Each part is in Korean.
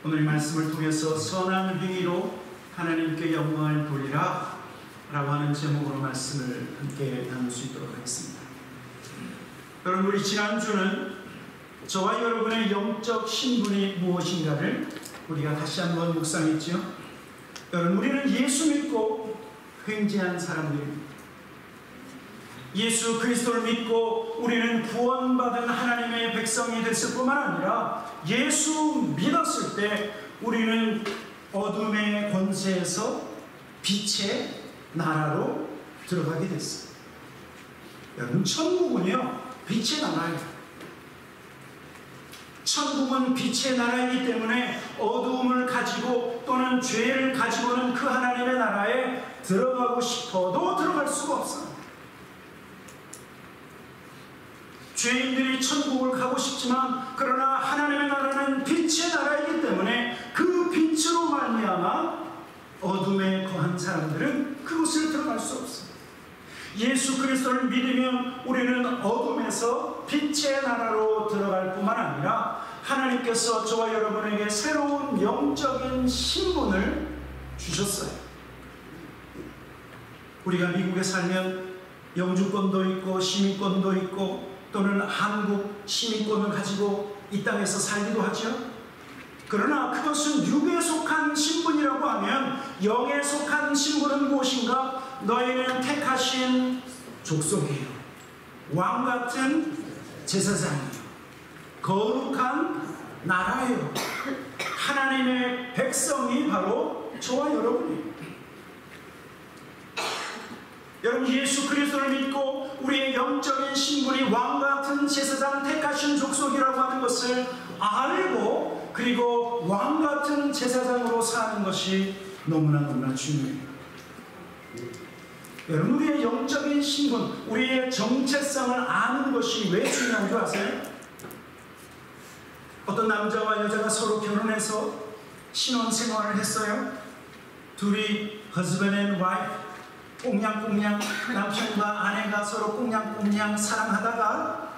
오늘 이 말씀을 통해서 선한 행위로 하나님께 영광을 돌리라 라고 하는 제목으로 말씀을 함께 나눌 수 있도록 하겠습니다. 여러분, 우리 지난주는 저와 여러분의 영적 신분이 무엇인가를 우리가 다시 한번 묵상했죠. 여러분, 우리는 예수 믿고 횡재한 사람들입니다. 예수 그리스도를 믿고 우리는 구원받은 하나님의 백성이 됐을 뿐만 아니라 예수 믿었을 때 우리는 어둠의 권세에서 빛의 나라로 들어가게 됐어요. 여러분, 천국은요 빛의 나라예요. 천국은 빛의 나라이기 때문에 어두움을 가지고 또는 죄를 가지고는 그 하나님의 나라에 들어가고 싶어도 들어갈 수가 없어요. 죄인들이 천국을 가고 싶지만 그러나 하나님의 나라는 빛의 나라이기 때문에 그 빛으로 말미암아 어둠에 거한 사람들은 그곳을 들어갈 수 없습니다. 예수 그리스도를 믿으면 우리는 어둠에서 빛의 나라로 들어갈 뿐만 아니라 하나님께서 저와 여러분에게 새로운 영적인 신분을 주셨어요. 우리가 미국에 살면 영주권도 있고 시민권도 있고 또는 한국 시민권을 가지고 이 땅에서 살기도 하죠. 그러나 그것은 육에 속한 신분이라고 하면 영에 속한 신분은 무엇인가? 너희는 택하신 족속이에요. 왕같은 제사장이에요. 거룩한 나라예요. 하나님의 백성이 바로 저와 여러분이에요. 여러분, 예수 그리스도를 믿고 우리의 영적인 신분이 왕같은 제사장 택하신 족속이라고 하는 것을 알고 그리고 왕같은 제사장으로 사는 것이 너무나 중요해요. 여러분, 우리의 영적인 신분, 우리의 정체성을 아는 것이 왜 중요한 줄 아세요? 어떤 남자와 여자가 서로 결혼해서 신혼생활을 했어요. 둘이 husband and wife, 꽁냥꽁냥 남편과 아내가 서로 꽁냥꽁냥 사랑하다가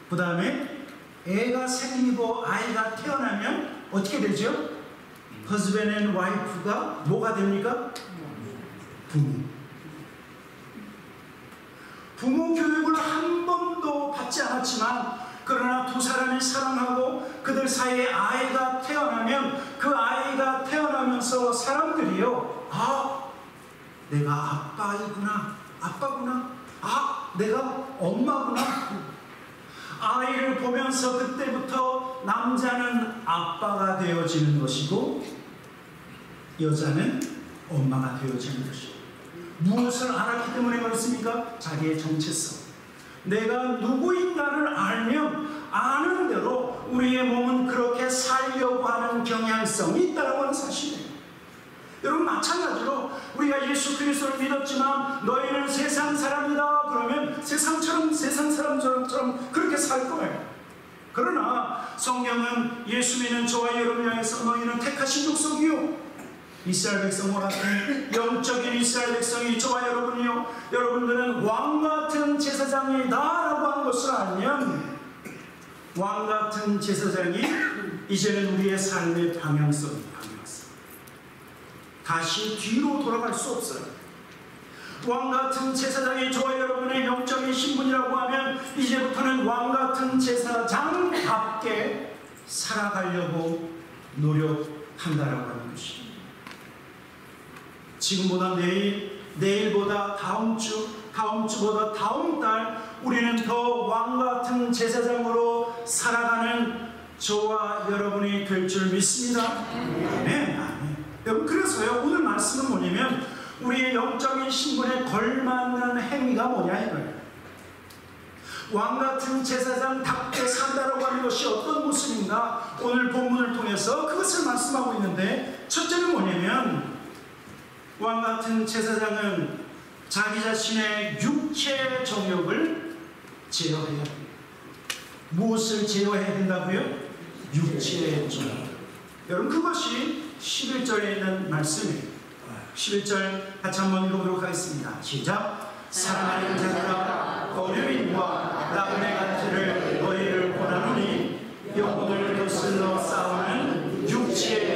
그 다음에 애가 생기고 아이가 태어나면 어떻게 되죠? husband and wife가 뭐가 됩니까? 부모 교육을 한 번도 받지 않았지만 그러나 두 사람이 사랑하고 그들 사이에 아이가 태어나면 그 아이가 태어나면서 사람들이요, 아, 내가 아빠구나, 내가 엄마구나. 아이를 보면서 그때부터 남자는 아빠가 되어지는 것이고 여자는 엄마가 되어지는 것이고, 무엇을 알았기 때문에 그렇습니까? 자기의 정체성. 내가 누구인가를 알면 아는 대로 우리의 몸은 그렇게 살려고 하는 경향성이 있다고 하는 사실이에요. 여러분, 마찬가지로 우리가 예수 그리스도를 믿었지만 너희는 세상 사람이다 그러면 세상 사람처럼 그렇게 살 거예요. 그러나 성경은 예수 믿는 저와 여러분을 향해서 너희는 택하신 족속이요, 이스라엘 백성과 같은 영적인 이스라엘 백성이 저와 여러분이요, 여러분들은 왕같은 제사장이다 라고 하는 것을 알면 왕같은 제사장이 이제는 우리의 삶의 방향성입니다. 다시 뒤로 돌아갈 수 없어요. 왕같은 제사장이 저와 여러분의 영적인 신분이라고 하면 이제부터는 왕같은 제사장답게 살아가려고 노력한다라고 하는 것입니다. 지금보다 내일보다 다음주보다 다음 달 우리는 더 왕같은 제사장으로 살아가는 저와 여러분이 될 줄 믿습니다. 아멘. 여러분, 그래서요, 오늘 말씀은 뭐냐면 우리의 영적인 신분에 걸맞는 행위가 뭐냐 이거예요. 왕같은 제사장답게 산다라고 하는 것이 어떤 모습인가, 오늘 본문을 통해서 그것을 말씀하고 있는데, 첫째는 뭐냐면 왕같은 제사장은 자기 자신의 육체 정욕을 제어해야 돼요. 무엇을 제어해야 된다고요? 육체의 정욕. 여러분, 그것이 11절에 있는 말씀이에요. 11절 같이 한번 읽어보도록 하겠습니다. 시작. 사랑하는 자들아, 어려움과 나그네 같으를 너희를 권하노니 영혼을 거슬러 싸우는 육체의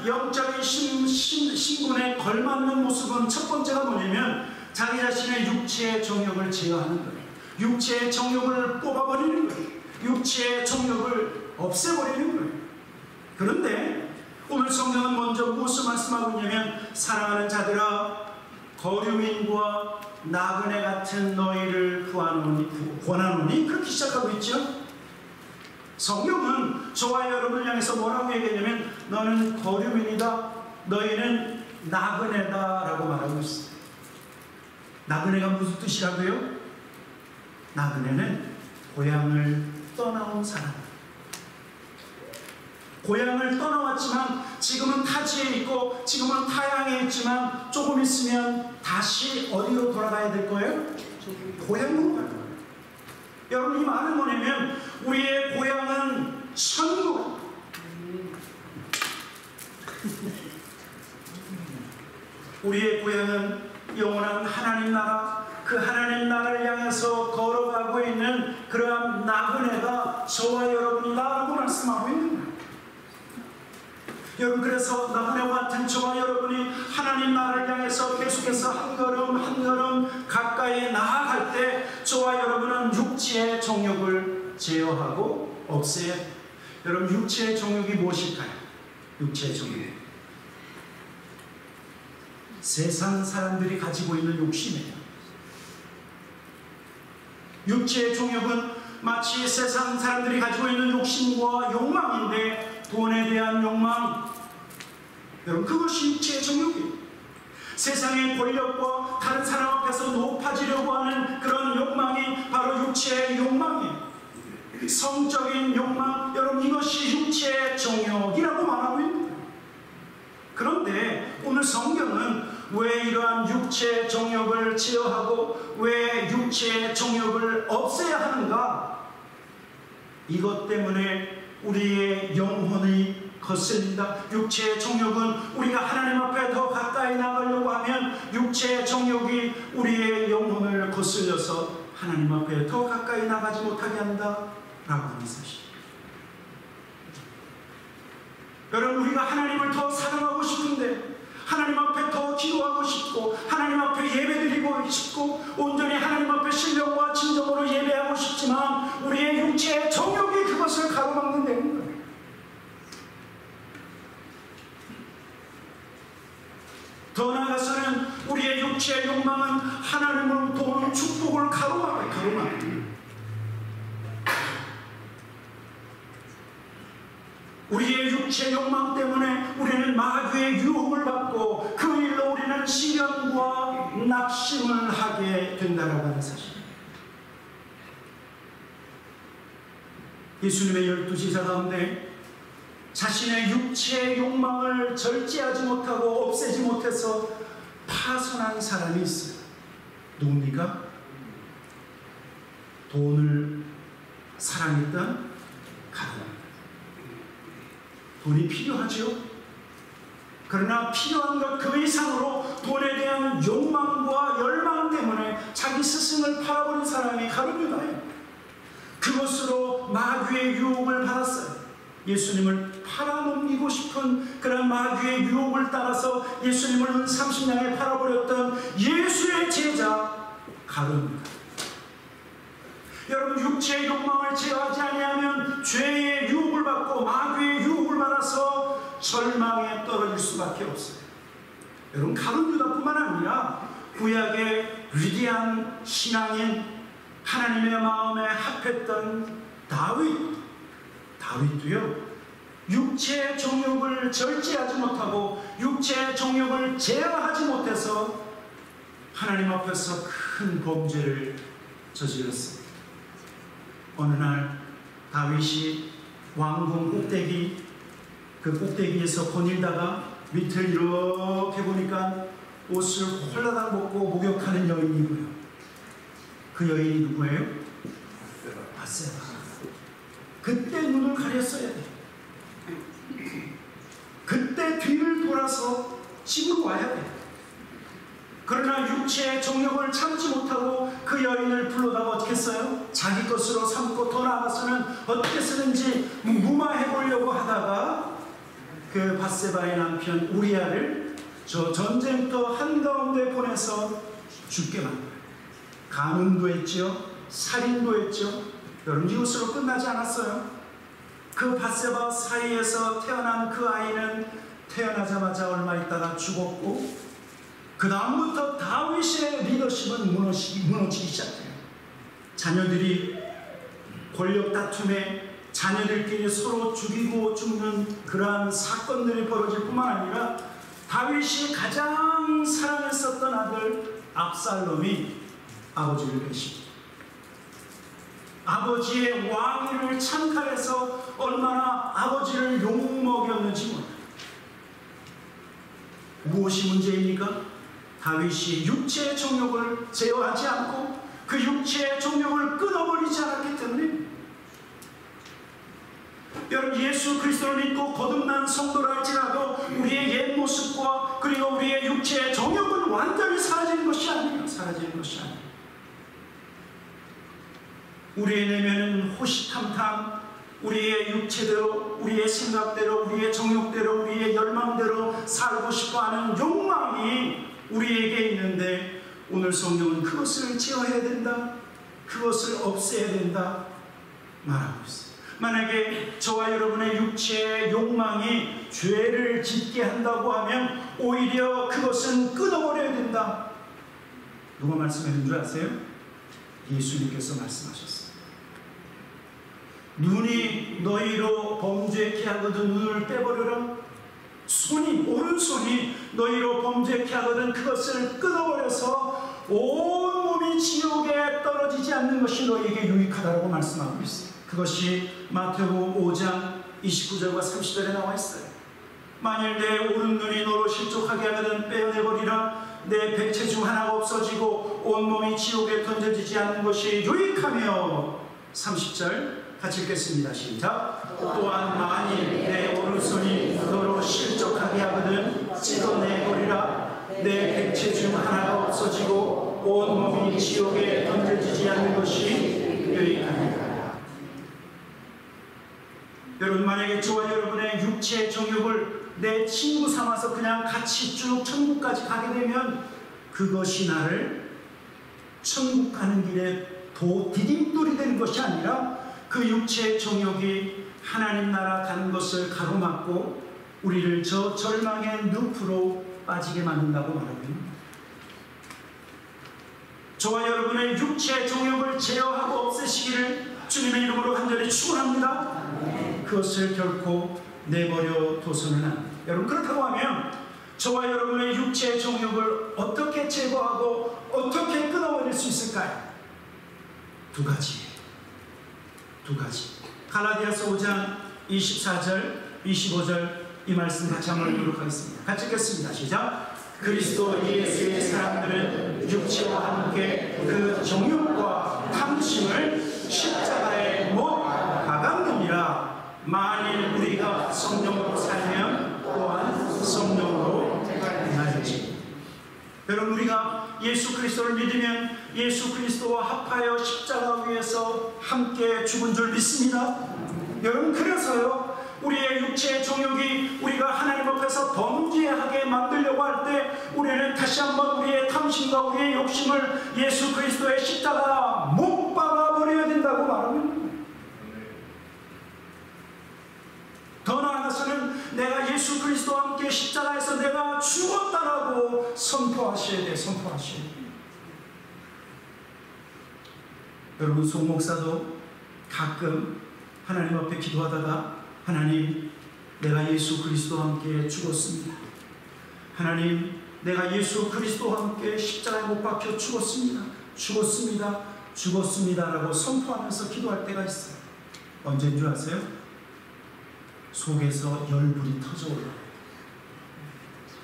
영적인 신분에 걸맞는 모습은 첫 번째가 뭐냐면 자기 자신의 육체의 정욕을 제어하는 거예요. 육체의 정욕을 뽑아버리는 거예요. 육체의 정욕을 없애버리는 거예요. 그런데 오늘 성경은 먼저 무엇을 말씀하고 있냐면 사랑하는 자들아 거류민과 나그네 같은 너희를 권하노니 그렇게 시작하고 있죠. 성경은 저와 여러분을 향해서 뭐라고 얘기했냐면 너는 거류민이다, 너희는 나그네다 라고 말하고 있어요. 나그네가 무슨 뜻이라고요? 나그네는 고향을 떠나온 사람. 고향을 떠나왔지만 지금은 타지에 있고 지금은 타향에 있지만 조금 있으면 다시 어디로 돌아가야 될 거예요? 고향으로 갈 거예요. 여러분 이 말은 뭐냐면 우리의 고향은 천국. 우리의 고향은 영원한 하나님 나라, 그 하나님 나라를 향해서 걸어가고 있는 그러한 나그네가 저와 여러분이다라고 말씀하고 있는 거예요. 여러분 그래서 나그네와 같은 저와 여러분이 하나님 나라를 향해서 계속해서 한 걸음 한 걸음 가까이 나아갈 때 저와 여러분은 육체의 정욕을 제어하고 없애야 돼요. 여러분 육체의 정욕이 무엇일까요? 육체의 정욕, 세상 사람들이 가지고 있는 욕심이에요. 육체의 정욕은 마치 세상 사람들이 가지고 있는 욕심과 욕망인데 돈에 대한 욕망, 여러분 그것이 육체의 정욕이에요. 세상의 권력과 다른 사람 앞에서 높아지려고 하는 그런 욕망이 바로 육체의 욕망이에요. 성적인 욕망, 여러분 이것이 육체의 정욕이라고 말하고 있는 거예요. 그런데 오늘 성경은 왜 이러한 육체의 정욕을 제어하고 왜 육체의 정욕을 없애야 하는가? 이것 때문에 우리의 영혼이 거슬린다. 육체의 정욕은 우리가 하나님 앞에 더 가까이 나가려고 하면 육체의 정욕이 우리의 영혼을 거슬려서 하나님 앞에 더 가까이 나가지 못하게 한다 라고 하는 사실. 여러분 우리가 하나님을 더 사랑하고 싶은데 하나님 앞에 더 기도하고 싶고 하나님 앞에 예배드리고 싶고 온전히 하나님 앞에 신령과 진정으로 예배하고 싶지만 우리의 육체의 정욕이 그것을 가로막는다는 거예요. 더 나아가서는 우리의 육체의 욕망은 하나님으로부터 오는 축복을 가로막아요. 우리의 육체 욕망 때문에 우리는 마귀의 유혹을 받고 그 일로 우리는 시련과 낙심을 하게 된다고 하는 사실. 예수님의 12제자 가운데 자신의 육체의 욕망을 절제하지 못하고 없애지 못해서 파손한 사람이 있어요. 누굽니까? 돈을 사랑했던 가룟. 돈이 필요하죠. 그러나 필요한 것 그 이상으로 돈에 대한 욕망과 열망 때문에 자기 스승을 팔아버린 사람이 가룟유다예요. 그것으로 마귀의 유혹을 받았어요. 예수님을 팔아넘기고 싶은 그런 마귀의 유혹을 따라서 예수님을 은 30냥에 팔아버렸던 예수의 제자 가룟유다. 여러분 육체의 욕망을 제어하지 아니하면 죄의 유혹을 받고 마귀의 유혹을 받아서 절망에 떨어질 수밖에 없어요. 여러분 가룟유다뿐만 아니라 구약의 위대한 신앙인 하나님의 마음에 합했던 다윗도요 육체의 정욕을 절제하지 못하고 육체의 정욕을 제어하지 못해서 하나님 앞에서 큰 범죄를 저질렀습니다. 어느 날 다윗이 왕궁 꼭대기 그 꼭대기에서 거닐다가 밑을 이렇게 보니까 옷을 홀라당 벗고 목욕하는 여인이 보여. 그 여인이 누구예요? 바세바. 그때 눈을 가렸어야 돼. 그때 뒤를 돌아서 집으로 와야 돼. 그러나 육체의 정욕을 참지 못하고 그 여인을 불러다가 어떻게 했어요? 자기 것으로 삼고 더 나아가서는 어떻게 쓰는지 무마해보려고 하다가 그 밧세바의 남편 우리아를 저 전쟁터 한가운데 보내서 죽게 만들어요. 간음도 했죠. 살인도 했죠. 여러분, 이것으로 끝나지 않았어요. 그 밧세바 사이에서 태어난 그 아이는 태어나자마자 얼마 있다가 죽었고, 그 다음부터 다윗의 리더십은 무너지기 시작해요. 자녀들이 권력 다툼에 자녀들끼리 서로 죽이고 죽는 그러한 사건들이 벌어질 뿐만 아니라 다윗이 가장 사랑했었던 아들 압살롬이 아버지를 배신합니다. 아버지의 왕위를 찬탈해서 얼마나 아버지를 욕먹였는지 몰라요. 무엇이 문제입니까? 다윗이 육체의 정욕을 제어하지 않고 그 육체의 정욕을 끊어버리지 않았기 때문에. 여러분, 예수 그리스도를 믿고 거듭난 성도라 할지라도 우리의 옛 모습과 그리고 우리의 육체의 정욕은 완전히 사라지는 것이 아니에요. 사라지는 것이 아니에요. 우리의 내면은 호시탐탐, 우리의 육체대로, 우리의 생각대로, 우리의 정욕대로, 우리의 열망대로 살고 싶어하는 욕망이 우리에게 있는데, 오늘 성경은 그것을 제어해야 된다, 그것을 없애야 된다 말하고 있어요. 만약에 저와 여러분의 육체의 욕망이 죄를 짓게 한다고 하면 오히려 그것은 끊어버려야 된다. 누가 말씀했는 줄 아세요? 예수님께서 말씀하셨어요. 눈이 너희로 범죄케 하거든 눈을 빼버려라. 오른손이 너희로 범죄케 하거든 그것을 끊어버려서 온 몸이 지옥에 떨어지지 않는 것이 너희에게 유익하다고 말씀하고 있어요. 그것이 마태복음 5장 29절과 30절에 나와 있어요. 만일 내 오른 눈이 너로 실족하게 하거든 빼어내버리라. 내 백체 중 하나가 없어지고 온 몸이 지옥에 던져지지 않는 것이 유익하며. 30절 같이 읽겠습니다. 시작. 또한 만일 내 오른손이 너로 실족하게 하거든 찢어내버리라. 내 백체 중 하나가 없어지고 온 몸이 지옥에 던져지지 않는 것이 유익합니다. 여러분, 만약에 저와 여러분의 육체의 정욕을 내 친구 삼아서 그냥 같이 쭉 천국까지 가게 되면 그것이 나를 천국 가는 길에 디딤돌이 되는 것이 아니라 그 육체의 정욕이 하나님 나라 가는 것을 가로막고 우리를 저 절망의 늪으로 빠지게 만든다고 말하고 있습니다. 저와 여러분의 육체의 정욕을 제어하고 없애시기를 주님의 이름으로 간절히 축원합니다. 그것을 결코 내버려 둬서는 안 됩니다. 여러분, 그렇다고 하면 저와 여러분의 육체의 정욕을 어떻게 제거하고 어떻게 끊어버릴 수 있을까요? 두 가지. 갈라디아서 5장 24절 25절 이 말씀 같이 한번 읽도록 하겠습니다. 같이 읽겠습니다. 시작. 그리스도 예수의 사람들은 육체와 함께 그 정욕과 탐심을 십자가에 못 박았느니라. 만일 우리가 성령으로 살면 또한 성령으로 행하리지. 여러분, 우리가 예수 그리스도를 믿으면 예수 그리스도와 합하여 십자가 위에서 함께 죽은 줄 믿습니다. 여러분, 그래서요, 우리의 육체의 정욕이 우리가 하나님 앞에서 범죄하게 만들려고 할 때 우리는 다시 한번 우리의 탐심과 우리의 욕심을 예수 그리스도의 십자가 못 박아버려야 된다고 말합니다. 더 나아가서는 내가 예수 그리스도와 함께 십자가에서 내가 죽었다라고 선포하셔야 돼. 여러분, 송 목사도 가끔 하나님 앞에 기도하다가 하나님, 내가 예수 그리스도와 함께 죽었습니다. 하나님, 내가 예수 그리스도와 함께 십자가에 못 박혀 죽었습니다라고 선포하면서 기도할 때가 있어요. 언제인 줄 아세요? 속에서 열불이 터져 올라와요.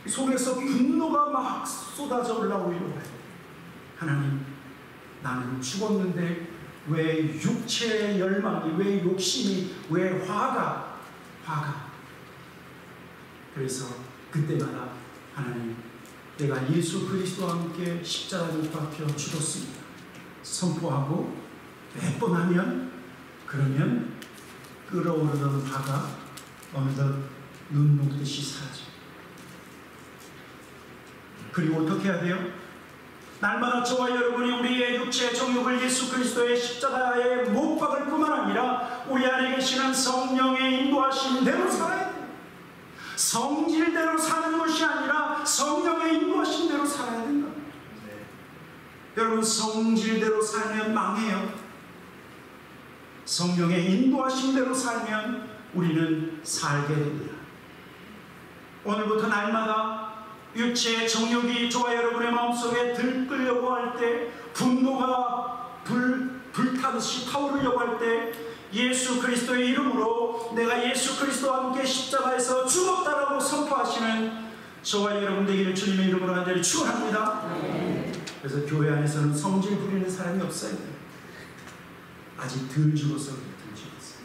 속에서 분노가 막 쏟아져 올라오려고 해요. 하나님, 나는 죽었는데 왜 육체의 열망이, 왜 욕심이, 왜 화가. 그래서 그때마다 하나님, 내가 예수 그리스도와 함께 십자가에 못 박혀 죽었습니다 선포하고 몇 번 하면, 그러면 끓어오르던 화가 어느덧 눈 녹듯이 사라져. 그리고 어떻게 해야 돼요? 날마다 저와 여러분이 우리의 육체의 정욕을 예수 그리스도의 십자가에 못 박을 뿐만 아니라 우리 안에 계시는 성령의 인도하신 대로 살아야 돼요. 성질대로 사는 것이 아니라 성령의 인도하신 대로 살아야 된다. 네. 여러분, 성질대로 살면 망해요. 성령의 인도하신 대로 살면 우리는 살게 됩니다. 오늘부터 날마다 육체의 정욕이 저와 여러분의 마음속에 들끓려고 할 때, 분노가 불타듯이 타오르려고 할 때, 예수 그리스도의 이름으로 내가 예수 그리스도와 함께 십자가에서 죽었다라고 선포하시는 저와 여러분 되기를 주님의 이름으로 간절히 축원합니다. 그래서 교회 안에서는 성질 부리는 사람이 없어야 돼요. 아직 덜 죽어서 덜 죽었어요.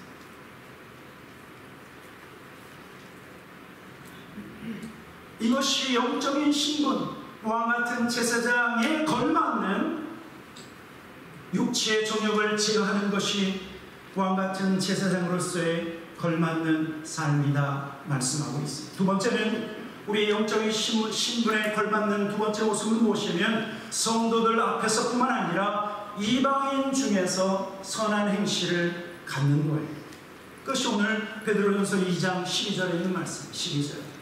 이것이 영적인 신분, 왕 같은 제사장에 걸맞는 육체의 정욕을 제어하는 것이 왕 같은 제사장으로서의 걸맞는 삶이다 말씀하고 있습니다. 두 번째는 우리의 영적인 신분에 걸맞는 두 번째 모습은 무엇이냐면 성도들 앞에서 뿐만 아니라 이방인 중에서 선한 행실을 갖는 거예요. 그것이 오늘 베드로전서 2장 12절에 있는 말씀. 12절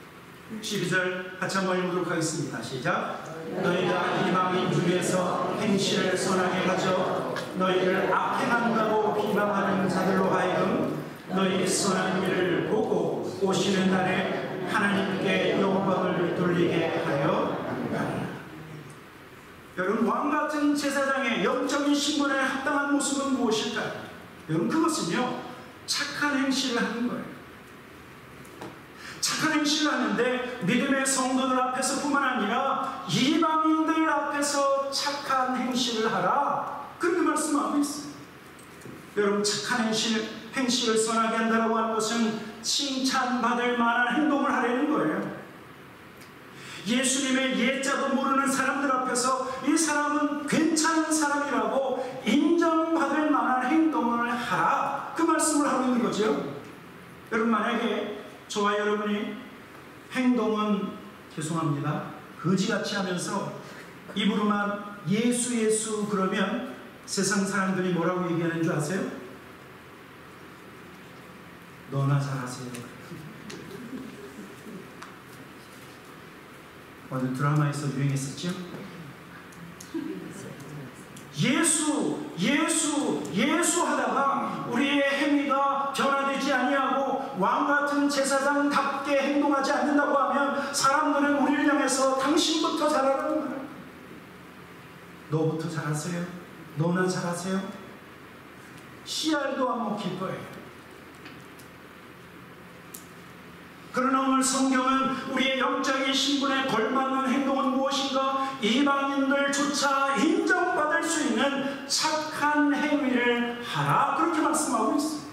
같이 한번 읽도록 하겠습니다. 시작. 너희가 이방인 중에서 행실을 선하게 가져 너희를 악행한다고 비방하는 자들로 하여금 너희 선한 일을 보고 오시는 날에 하나님께 영광을 돌리게 하여. 여러분, 왕같은 제사장의 영적인 신분에 합당한 모습은 무엇일까요? 여러분, 그것은요 착한 행실을 하는 거예요. 착한 행실을 하는데 믿음의 성도들 앞에서 뿐만 아니라 이방인들 앞에서 착한 행실을 하라, 그렇게 말씀하고 있어요. 여러분, 착한 행실을 선하게 한다고 하는 것은 칭찬받을 만한 행동을 하려는 거예요. 예수님의 예자도 모르는 사람들 앞에서 이 사람은 괜찮은 사람이라고 인정받을 만한 행동을 하라, 그 말씀을 하고 있는 거죠. 여러분, 만약에 저와 여러분이 행동은, 죄송합니다, 거지같이 하면서 입으로만 예수 그러면 세상 사람들이 뭐라고 얘기하는 줄 아세요? 너나 잘하세요. 어느 드라마에서 유행했었죠? 예수 하다가 우리의 행위가 변화되지 아니하고 왕같은 제사장답게 행동하지 않는다고 하면 사람들은 우리를 향해서 당신부터 잘하라는 거예요. 너부터 잘하세요? 너나 잘하세요? 씨알도 안 먹힐 거예요. 그러나 오늘 성경은 우리의 영적인 신분에 걸맞는 행동은 무엇인가? 이방인들조차 인정받을 수 있는 착한 행위를 하라, 그렇게 말씀하고 있습니다.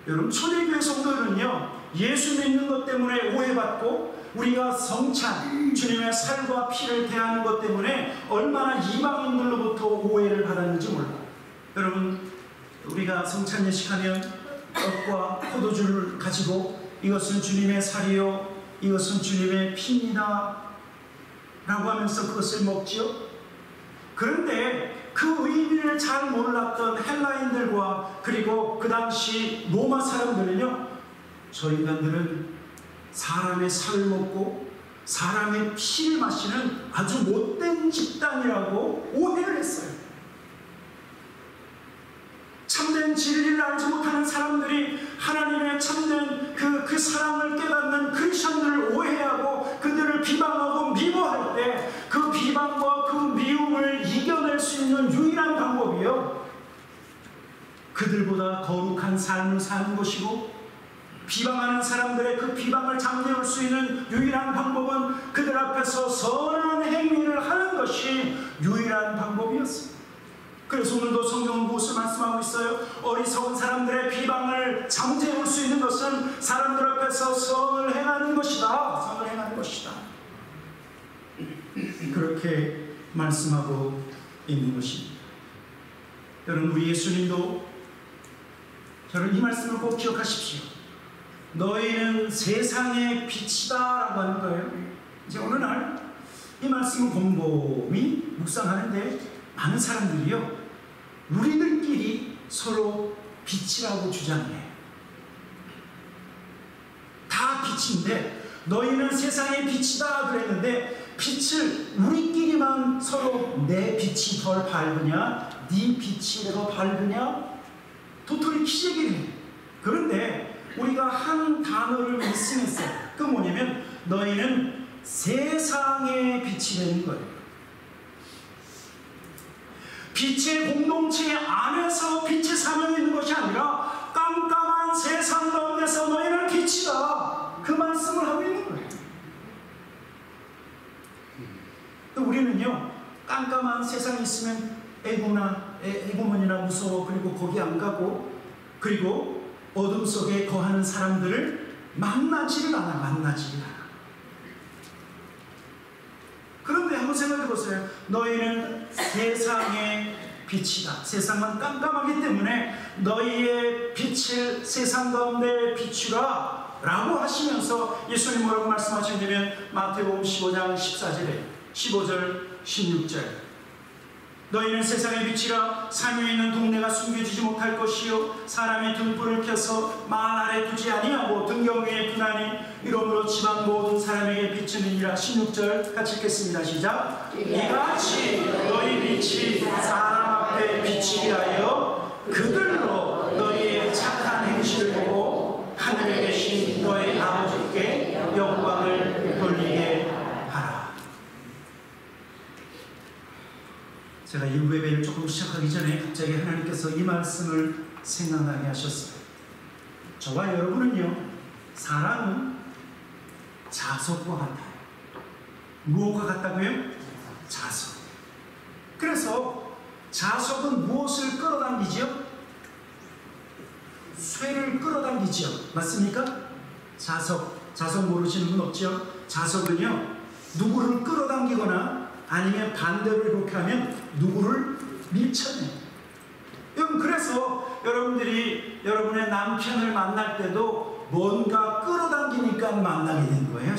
여러분, 초대교회 성도들은요 예수 믿는 것 때문에 오해받고 우리가 성찬, 주님의 살과 피를 대하는 것 때문에 얼마나 이방인들로부터 오해를 받았는지 몰라요. 여러분, 우리가 성찬 예식하면 떡과 포도주를 가지고 이것은 주님의 살이요, 이것은 주님의 피입니다 라고 하면서 그것을 먹지요. 그런데 그 의미를 잘 몰랐던 헬라인들과 그리고 그 당시 로마 사람들은요, 저 인간들은 사람의 살을 먹고 사람의 피를 마시는 아주 못된 집단이라고 오해를 했어요. 참된 진리를 알지 못하는 사람들이 하나님의 참된 그 사랑을 깨닫는 크리스천들을 오해하고 그들을 비방하고 미워할 때 그 비방과 그 미움을 이겨낼 수 있는 유일한 방법이요, 그들보다 거룩한 삶을 사는 것이고, 비방하는 사람들의 그 비방을 잠재울 수 있는 유일한 방법은 그들 앞에서 선한 행위를 하는 것이 유일한 방법이었습니다. 그래서 오늘도 성경은 무엇을 말씀하고 있어요? 어리석은 사람들의 비방을 잠재울 수 있는 것은 사람들 앞에서 선을 행하는 것이다. 선을 행하는 것이다. 그렇게 말씀하고 있는 것입니다. 여러분, 우리 예수님도, 여러분 이 말씀을 꼭 기억하십시오. 너희는 세상의 빛이다 라고 하는 거예요. 이제 어느 날 이 말씀을 곰곰이 묵상하는데 많은 사람들이요, 우리들끼리 서로 빛이라고 주장해. 다 빛인데 너희는 세상의 빛이다 그랬는데, 빛을 우리끼리만 서로 내 빛이 덜 밝으냐, 네 빛이 더 밝으냐, 도토리 키재기를 해. 그런데 우리가 한 단어를 미싱했어요. 그 뭐냐면 너희는 세상의 빛이 되는 거예요. 빛의 공동체 안에서 빛의 사명이 있는 것이 아니라 깜깜한 세상 가운데서 너희는 빛이다, 그 말씀을 하고 있는 거예요. 우리는요, 깜깜한 세상에 있으면 애고문이나 무서워, 그리고 거기 안 가고, 그리고 어둠 속에 거하는 사람들을 만나지를 않아. 그런데 한번 생각해 보세요. 너희는 세상의 빛이다. 세상은 깜깜하기 때문에 너희의 빛을 세상 가운데 비추라 라고 하시면서 예수님 뭐라고 말씀하시냐면 마태복음 15장 14절에 15절 16절, 너희는 세상의 빛이라. 산 위에 있는 동네가 숨겨지지 못할 것이요, 사람이 등불을 켜서 말 아래 두지 아니하고 등경 위에 두나니 이러므로 지방 모든 사람에게 비추느니라. 16절 같이 읽겠습니다. 시작. 이같이 너희 빛이 사람 앞에 비치게 하여 그들로 너희의 착한 행실을 보고 하늘에 계신 너희 아버지께 영광을 돌리게 하라. 제가 이 예배를 조금 시작하기 전에 갑자기 하나님께서 이 말씀을 생각나게 하셨어요. 저와 여러분은요, 사람은 자석과 같아요. 무엇과 같다고요? 자석. 그래서 자석은 무엇을 끌어당기죠? 쇠를 끌어당기죠. 맞습니까? 자석 모르시는 분 없죠? 자석은요, 누구를 끌어당기거나 아니면 반대로 이렇게 하면 누구를 밀쳐내요. 여러분, 그래서 여러분들이 여러분의 남편을 만날 때도 뭔가 끌어당기니까 만나게 된 거예요.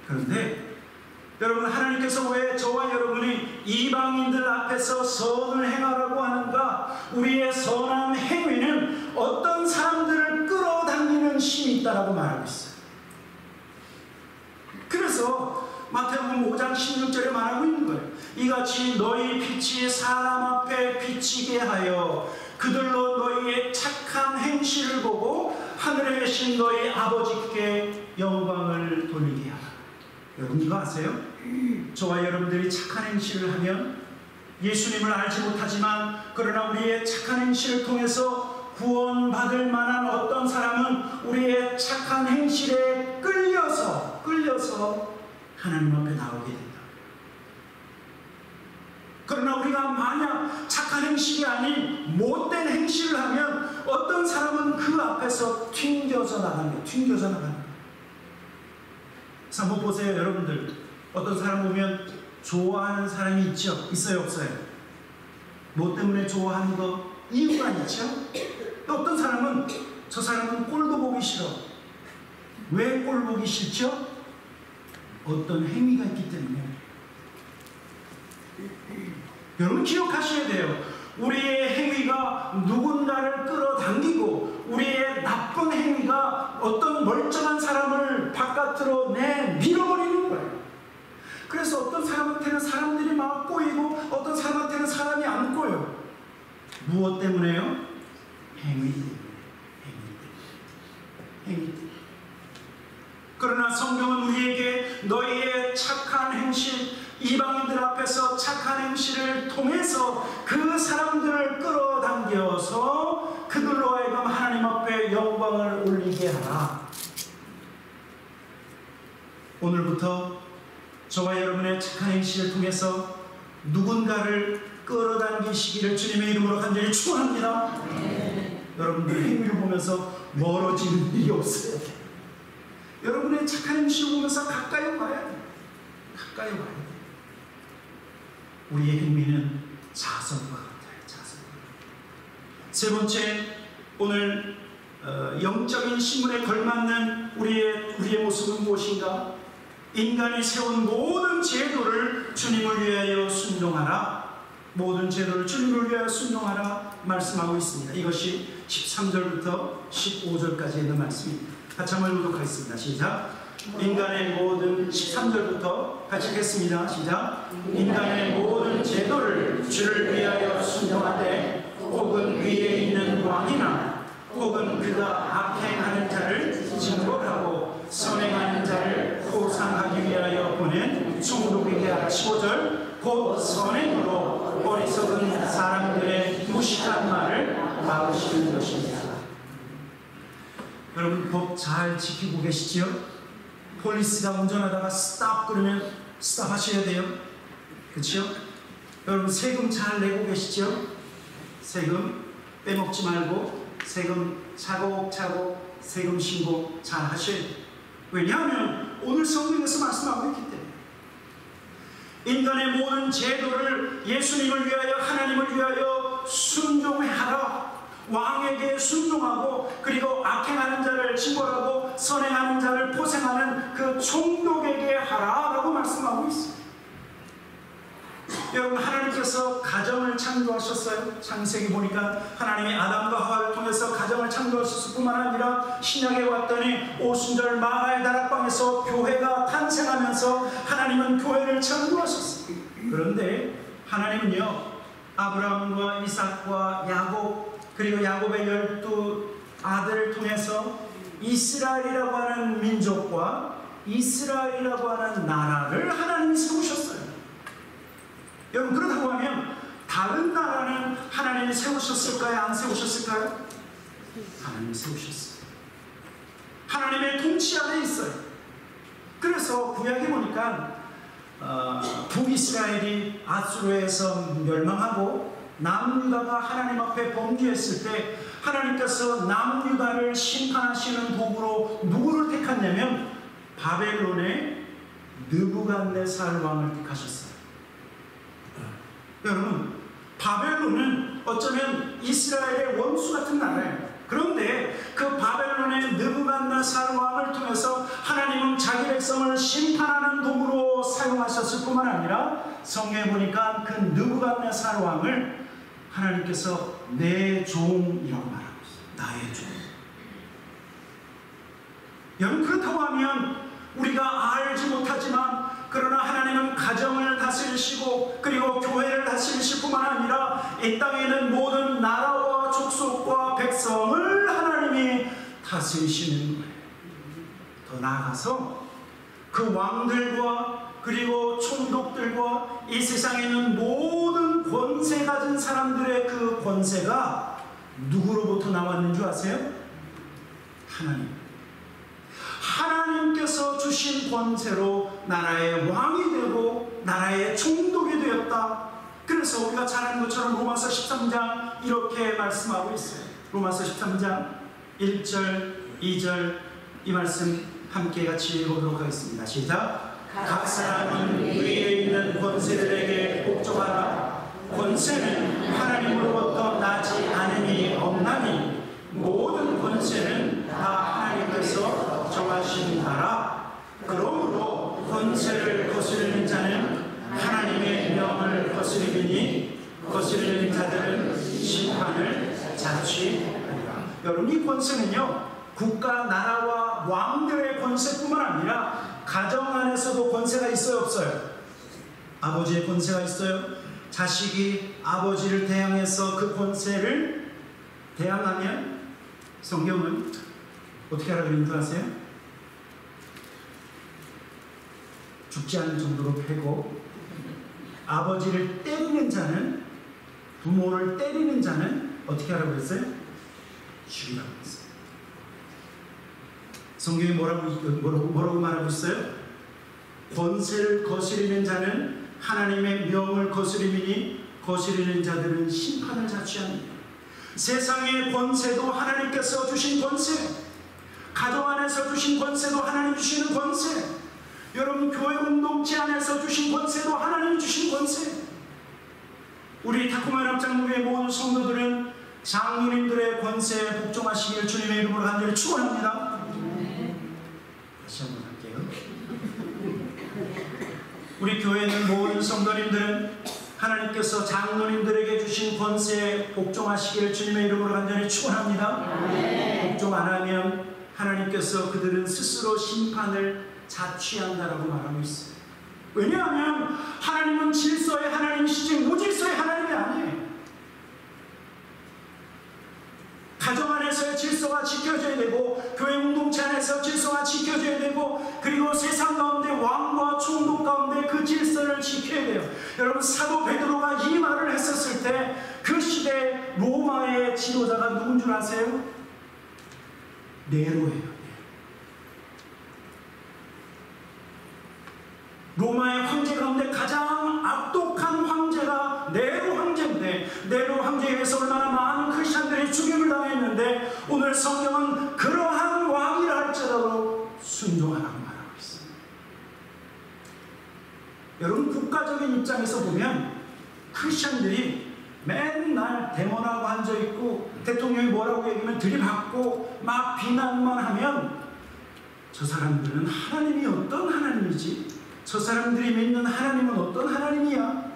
그런데 여러분, 하나님께서 왜 저와 여러분이 이방인들 앞에서 선을 행하라고 하는가? 우리의 선한 행위는 어떤 사람들을 끌어당기는 힘이 있다라고 말하고 있어요. 그래서 마태복음 5장 16절에 말하고 있는 거예요. 이같이 너희 빛이 사람 앞에 비치게 하여 그들로 너희의 착한 행실을 보고 하늘에 계신 너희 아버지께 영광을 돌리게 하라. 여러분, 이거 아세요? 저와 여러분들이 착한 행실을 하면 예수님을 알지 못하지만 그러나 우리의 착한 행실을 통해서 구원받을 만한 어떤 사람은 우리의 착한 행실에 끌려서 하나님 앞에 나오게 된다. 그러나 우리가 만약 착한 행실이 아닌 못된 행실을 하면 어떤 사람은 그 앞에서 튕겨져 나가는 거예요. 한번 보세요, 여러분들. 어떤 사람 보면 좋아하는 사람이 있죠? 있어요, 없어요? 뭐 때문에 좋아하는 거? 이유가 있죠? 또 어떤 사람은 저 사람은 꼴도 보기 싫어. 왜 꼴 보기 싫죠? 어떤 행위가 있기 때문에. 여러분, 기억하셔야 돼요. 우리의 행위가 누군가를 끌어당기고 우리의 나쁜 행위가 어떤 멀쩡한 사람을 바깥으로 밀어버리는 거예요. 그래서 어떤 사람한테는 사람들이 막 꼬이고 어떤 사람한테는 사람이 안 꼬여요. 무엇 때문에요? 행위 때문에. 그러나 성경은 우리에게 너희의 착한 행실, 이방인들 앞에서 착한 행실을 통해서 그 사람들을 끌어당겨서 그들로 하여금 하나님 앞에 영광을 올리게 하라. 오늘부터 저와 여러분의 착한 행실을 통해서 누군가를 끌어당기시기를 주님의 이름으로 간절히 축원합니다. 여러분들 행위를 보면서 멀어지는 일이 없어야 돼요. 여러분의 착한 행실을 보면서 가까이 와야 돼요. 우리의 행위는 자석과 같아요. 세 번째, 오늘 영적인 신분에 걸맞는 우리의 모습은 무엇인가? 인간이 세운 모든 제도를 주님을 위하여 순종하라. 모든 제도를 주님을 위하여 순종하라 말씀하고 있습니다. 이것이 13절부터 15절까지 있는 말씀입니다. 같이 한번 읽도록 하겠습니다. 시작. 인간의 모든 13절부터 같이 읽겠습니다. 시작. 인간의 모든 제도를 주를 위하여 순종하되 혹은 위에 있는 왕이나 혹은 그가 악행하는 자를 징벌하고 선행하는 자를 보상하기 위하여 보낸 총독에게 하라. 15절. 곧 선행으로 어리석은 사람들의 무식한 말을 막으시는 것입니다. 여러분 법 잘 지키고 계시지요? 폴리스가 운전하다가 스탑 그러면 스탑 하셔야 돼요. 그렇죠? 여러분 세금 잘 내고 계시죠? 세금 빼먹지 말고 세금 차곡차곡 세금 신고 잘 하셔야 돼요. 왜냐하면 오늘 성경에서 말씀하고 있기 때문에 인간의 모든 제도를 예수님을 위하여 하나님을 위하여 순종하라. 왕에게 순종하고 그리고 악행하는 자를 징벌하고 선행하는 자를 포생하는 그 총독에게 하라라고 말씀하고 있습니다. 여러분 하나님께서 가정을 창조하셨어요. 창세기 보니까 하나님이 아담과 하와를 통해서 가정을 창조하셨을 뿐만 아니라 신약에 왔더니 오순절 마가의 다락방에서 교회가 탄생하면서 하나님은 교회를 창조하셨어요. 그런데 하나님은요 아브라함과 이삭과 야곱 그리고 야곱의 12 아들을 통해서 이스라엘이라고 하는 민족과 이스라엘이라고 하는 나라를 하나님이 세우셨어요. 여러분 그렇다고 하면 다른 나라는 하나님이 세우셨을까요? 안 세우셨을까요? 하나님이 세우셨어요. 하나님의 통치 안에 있어요. 그래서 구약에 보니까 북이스라엘이 아수르에서 멸망하고 남유다가 하나님 앞에 범죄했을 때 하나님께서 남유다를 심판하시는 도구로 누구를 택했냐면 바벨론의 느부갓네살 왕을 택하셨어요. 여러분 바벨론은 어쩌면 이스라엘의 원수 같은 나라예요. 그런데 그 바벨론의 느부갓네살 왕을 통해서 하나님은 자기 백성을 심판하는 도구로 사용하셨을 뿐만 아니라 성경에 보니까 그 느부갓네살 왕을 하나님께서 내 종이라고 말하고 있어요. 나의 종. 여러분 그렇다고 하면 우리가 알지 못하지만 그러나 하나님은 가정을 다스리시고 그리고 교회를 다스리실 뿐만 아니라 이 땅에 있는 모든 나라와 족속과 백성을 하나님이 다스리시는 거예요. 더 나아가서 그 왕들과 그리고 총독들과 이 세상에 있는 모든 권세 가진 사람들의 그 권세가 누구로부터 나왔는 줄 아세요? 하나님. 하나님께서 주신 권세로 나라의 왕이 되고 나라의 총독이 되었다. 그래서 우리가 잘 아는 것처럼 로마서 13장 이렇게 말씀하고 있어요. 로마서 13장 1절 2절 이 말씀 함께 같이 읽어보도록 하겠습니다. 시작. 각 사람은 위에 있는 권세들에게 복종하라. 권세는 하나님으로부터 나지 않음이 없나니 모든 권세는 다 하나님께서 정하신 바라. 그러므로 권세를 거스르는 자는 하나님의 명을 거스르니 거스르는 자들은 심판을 자취하리라. 여러분 이 권세는요 국가 나라와 왕들의 권세뿐만 아니라 가정 안에서도 권세가 있어요 없어요? 아버지의 권세가 있어요. 자식이 아버지를 대항해서 그 권세를 대항하면 성경은 어떻게 하라고 인도하세요? 죽지 않을 정도로 패고 아버지를 때리는 자는 부모를 때리는 자는 어떻게 하라고 했어요? 죽이라고 했어요. 성경이 뭐라고 말하고 있어요? 권세를 거스리는 자는 하나님의 명을 거스림이니 거스리는 자들은 심판을 자취합니다. 세상의 권세도 하나님께서 주신 권세, 가정 안에서 주신 권세도 하나님 주시는 권세, 여러분 교회 공동체 안에서 주신 권세도 하나님 주신 권세. 우리 타코마 연합장로교회 모든 성도들은 장로님들의 권세에 복종하시길 주님의 이름으로 우리 교회에 있는 모든 성도님들은 하나님께서 장로님들에게 주신 권세에 복종하시기를 주님의 이름으로 간절히 축원합니다. 복종 안 하면 하나님께서 그들은 스스로 심판을 자취한다라고 말하고 있어요. 왜냐하면 하나님은 질서의 하나님이시지 무질서의 하나님이 아니에요. 가정 안에서의 질서가 지켜져야 되고 교회 공동체 안에서 질서가 지켜져야 되고 그리고 세상 가운데 왕과 총독 가운데 그 질서를 지켜야 돼요. 여러분 사도 베드로가 이 말을 했었을 때 그 시대 로마의 지도자가 누군 줄 아세요? 네로예요. 로마의 황제 가운데 가장 악독한 황제가 네로 황제인데 네로 황제에 의해서 얼마나 많은 크리스천들이 죽임을 당했는데 오늘 성경은 그러한 왕이라 할지라도 순종하라고 말하고 있습니다. 여러분 국가적인 입장에서 보면 크리스천들이 맨날 데모하고 앉아있고 대통령이 뭐라고 얘기하면 들이받고 막 비난만 하면 저 사람들은 하나님이 어떤 하나님이지? 저 사람들이 믿는 하나님은 어떤 하나님이야?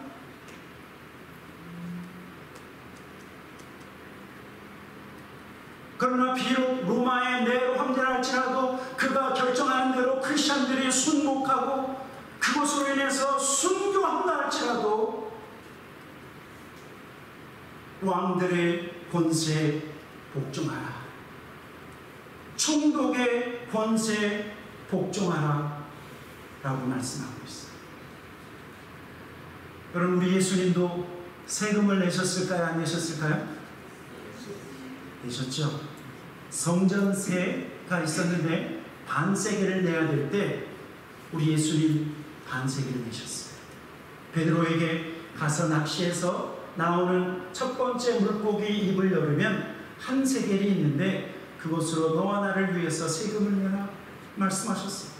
그러나 비록 로마의 네로 황제라 할지라도 그가 결정하는 대로 크리스천들이 순복하고 그것으로 인해서 순교한다 할지라도 왕들의 권세에 복종하라. 총독의 권세에 복종하라 라고 말씀하고 있어요. 여러분 우리 예수님도 세금을 내셨을까요? 안 내셨을까요? 내셨죠. 성전세가 있었는데 반세계를 내야 될 때 우리 예수님 반세계를 내셨어요. 베드로에게 가서 낚시해서 나오는 첫 번째 물고기 입을 열으면 한 세겔이 있는데 그곳으로 너와 나를 위해서 세금을 내라 말씀하셨어요.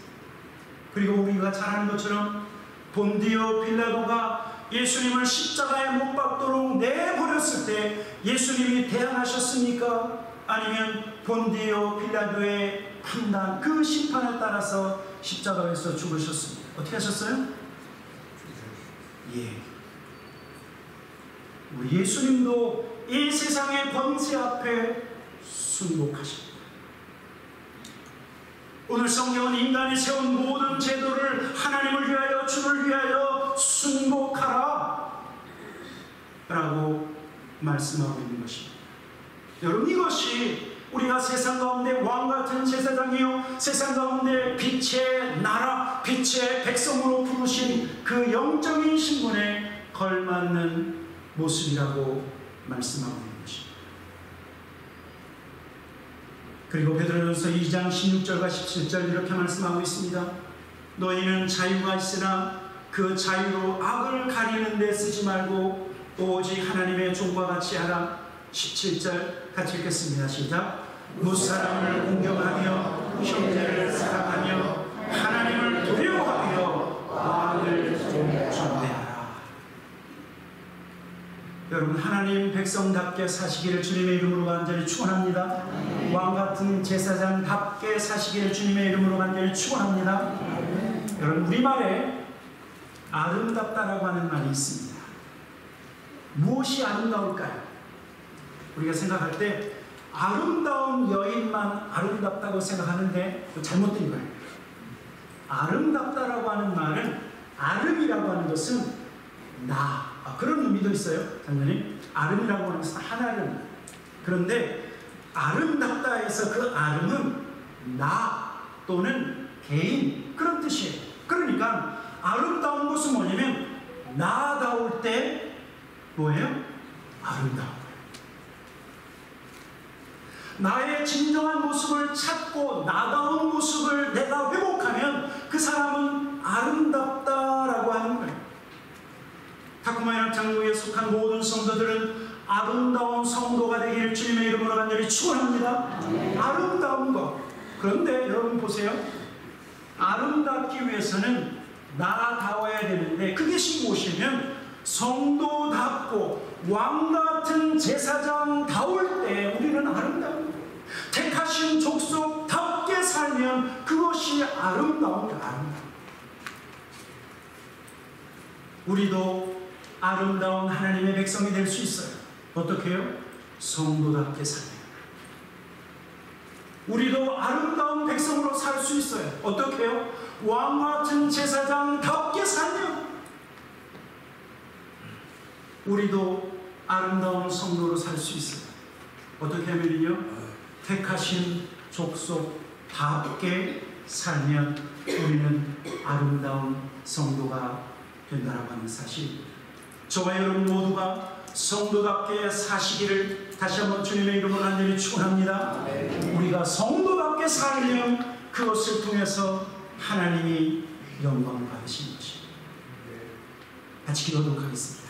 그리고 우리가 잘 아는 것처럼 본디오 빌라도가 예수님을 십자가에 못 박도록 내버렸을 때 예수님이 대항하셨습니까? 아니면 본디오 빌라도의 판단, 그 심판에 따라서 십자가에서 죽으셨습니다. 어떻게 하셨어요? 예. 우리 예수님도 이 세상의 권세 앞에 순복하십니다. 오늘 성경은 인간이 세운 모든 제도를 하나님을 위하여 주를 위하여 순복하라 라고 말씀하고 있는 것입니다. 여러분 이것이 우리가 세상 가운데 왕같은 제사장이요 세상 가운데 빛의 나라 빛의 백성으로 부르신 그 영적인 신분에 걸맞는 모습이라고 말씀하고 있는 것입니다. 그리고 베드로전서 2장 16절과 17절 이렇게 말씀하고 있습니다. 너희는 자유가 있으나 그 자유로 악을 가리는 데 쓰지 말고 오직 하나님의 종과 같이 하라. 17절 같이 읽겠습니다. 시작. 무사람을 공경하며 형제를 사랑하며 하나님을 두려워하며 왕을 존대하라. 여러분 여러분 하나님 백성답게 사시기를 주님의 이름으로 간절히 축원합니다. 왕같은 제사장답게 사시기를 주님의 이름으로 간절히 축원합니다. 여러분 우리말에 아름답다라고 하는 말이 있습니다. 무엇이 아름다울까요? 우리가 생각할 때 아름다운 여인만 아름답다고 생각하는데 잘못된 거예요. 아름답다라고 하는 말은 아름이라고 하는 것은 그런 의미도 있어요. 장로님 아름이라고 하는 것은 한아름. 그런데 아름답다에서 그 아름은 나 또는 개인 그런 뜻이에요. 그러니까 아름다운 것은 뭐냐면 나다울 때 뭐예요? 아름다운 거예요. 나의 진정한 모습을 찾고 나다운 모습을 내가 회복하면 그 사람은 아름답다라고 하는 거예요. 타코마이락 장로에 속한 모든 성도들은 아름다운 성도가 되기를 주님의 이름으로 간절히 축원합니다. 아름다운 것. 그런데 여러분 보세요. 아름답기 위해서는 나다워야 되는데 그것이 무엇이냐면 성도답고 왕같은 제사장다울 때 우리는 아름다운 거예요. 택하신 족속답게 살면 그것이 아름다운 거예요. 우리도 아름다운 하나님의 백성이 될 수 있어요. 어떻게 해요? 성도답게 살면. 우리도 아름다운 백성으로 살 수 있어요. 어떻게 해요? 왕과 같은 제사장답게 살면 우리도 아름다운 성도로 살 수 있어요. 어떻게 하면요? 택하신 족속답게 살면 우리는 아름다운 성도가 된다라고 하는 사실, 저와 여러분 모두가 성도답게 사시기를 다시 한번 주님의 이름으로 간절히 축원합니다. 우리가 성도답게 살면 그것을 통해서 하나님이 영광을 받으시는 것입니다. 같이 기도하도록 하겠습니다.